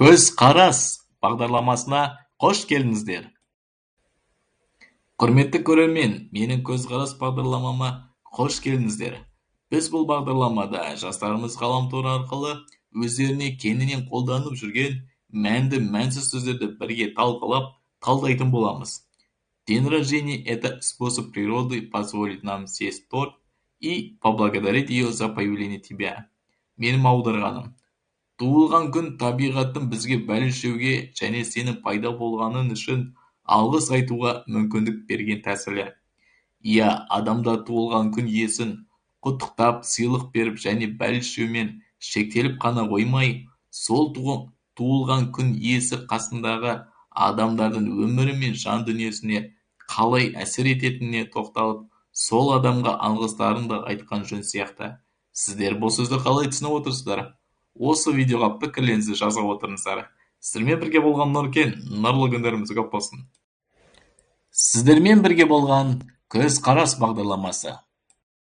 Көз қарас бағдарламасына қош келдіңіздер. Құрметті көрермен, менің көзқарас бағдарламама қош келдіңіздер. Біз бұл бағдарламада жастарымыз ғаламтор арқылы өздеріне кеңінен қолданып жүрген мәнді мәнсіз сөздерді бірге талқылап, талдайтын боламыз. День рождения – это способ природы позволить нам съесть торт и поблагодарить ее за появление тебя. Менің аударғаным. Туылған күн табиғаттың бізге бәлішеуге және сенің пайда болғанын үшін алғыс айтуға мүмкіндік берген тәсілі. Иә, адамдар туылған күн иесін құттықтап, сыйлық беріп және бәлішеумен шектеліп қана қоймай, сол туылған күн иесі қасындағы адамдардың өмірі мен жан дүниесіне қалай әсер ететініне тоқталып, сол адамға алғыстарын да айтқан жөн сияқты. Сіздер бұл сөзді қалай түсініп отырсыздар? Осы видеоға пікірлеріңізді жаза отырыңыздар. Сіздермен бірге болған Нұркен, нұрлы күндеріңіз көп болсын. Сіздермен бірге болған көзқарас бағдарламасы.